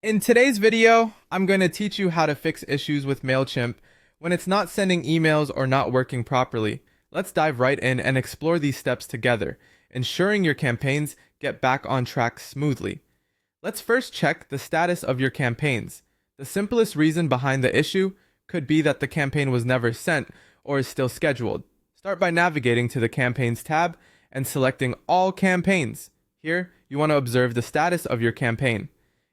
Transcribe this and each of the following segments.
In today's video, I'm going to teach you how to fix issues with Mailchimp when it's not sending emails or not working properly. Let's dive right in and explore these steps together, ensuring your campaigns get back on track smoothly. Let's first check the status of your campaigns. The simplest reason behind the issue could be that the campaign was never sent or is still scheduled. Start by navigating to the Campaigns tab and selecting All Campaigns. Here, you want to observe the status of your campaign.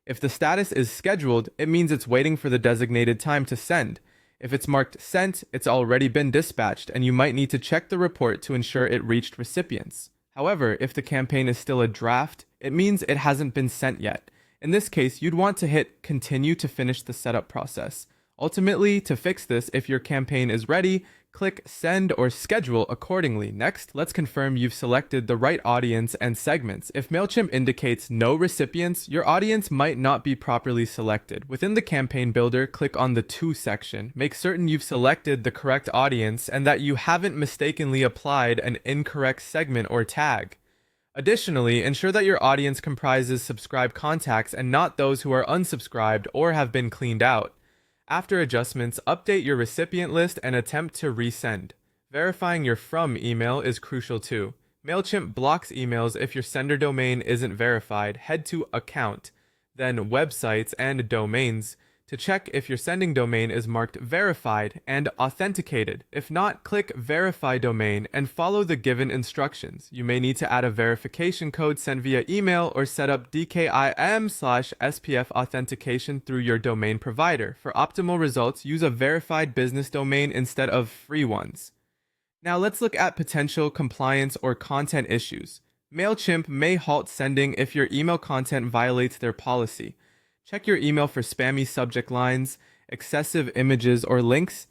If the status is scheduled, it means it's waiting for the designated time to send. If it's marked sent, it's already been dispatched, and you might need to check the report to ensure it reached recipients. However, if the campaign is still a draft, it means it hasn't been sent yet. In this case, you'd want to hit continue to finish the setup process. Ultimately, to fix this, if your campaign is ready, click send or schedule accordingly. Next, let's confirm you've selected the right audience and segments. If Mailchimp indicates no recipients, your audience might not be properly selected. Within the campaign builder, click on the To section. Make certain you've selected the correct audience and that you haven't mistakenly applied an incorrect segment or tag. Additionally, ensure that your audience comprises subscribed contacts and not those who are unsubscribed or have been cleaned out. After adjustments, update your recipient list and attempt to resend. Verifying your from email is crucial too. Mailchimp blocks emails if your sender domain isn't verified. Head to Account, then Websites and Domains to check if your sending domain is marked verified and authenticated. If not, click Verify Domain and follow the given instructions. You may need to add a verification code sent via email or set up DKIM/SPF authentication through your domain provider. For optimal results, use a verified business domain instead of free ones. Now let's look at potential compliance or content issues. Mailchimp may halt sending if your email content violates their policy. Check your email for spammy subject lines, excessive images or links,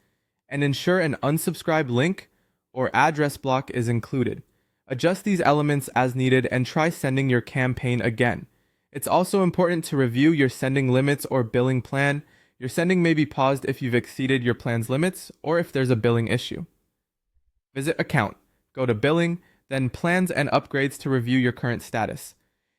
and ensure an unsubscribe link or address block is included. Adjust these elements as needed and try sending your campaign again. It's also important to review your sending limits or billing plan. Your sending may be paused if you've exceeded your plan's limits or if there's a billing issue. Visit Account, go to Billing, then Plans and Upgrades to review your current status.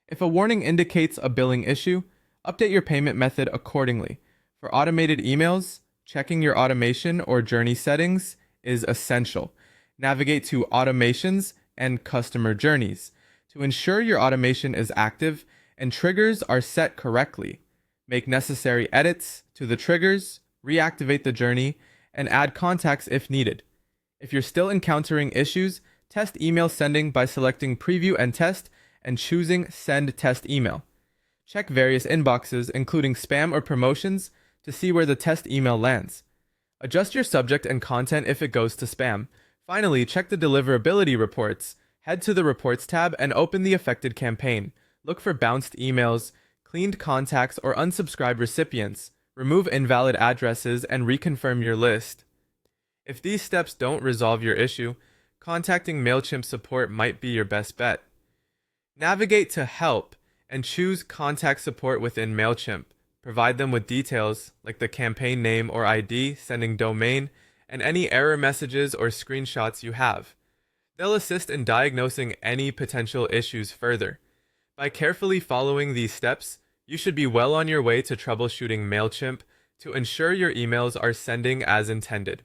If a warning indicates a billing issue, update your payment method accordingly. For automated emails, checking your automation or journey settings is essential. Navigate to Automations and Customer Journeys to ensure your automation is active and triggers are set correctly. Make necessary edits to the triggers, reactivate the journey, and add contacts if needed. If you're still encountering issues, test email sending by selecting Preview and Test and choosing Send Test Email. Check various inboxes, including spam or promotions, to see where the test email lands. Adjust your subject and content if it goes to spam. Finally, check the deliverability reports. Head to the Reports tab and open the affected campaign. Look for bounced emails, cleaned contacts, or unsubscribed recipients. Remove invalid addresses and reconfirm your list. If these steps don't resolve your issue, contacting Mailchimp support might be your best bet. Navigate to Help and choose Contact Support within Mailchimp. Provide them with details like the campaign name or ID, sending domain, and any error messages or screenshots you have. They'll assist in diagnosing any potential issues further. By carefully following these steps, you should be well on your way to troubleshooting Mailchimp to ensure your emails are sending as intended.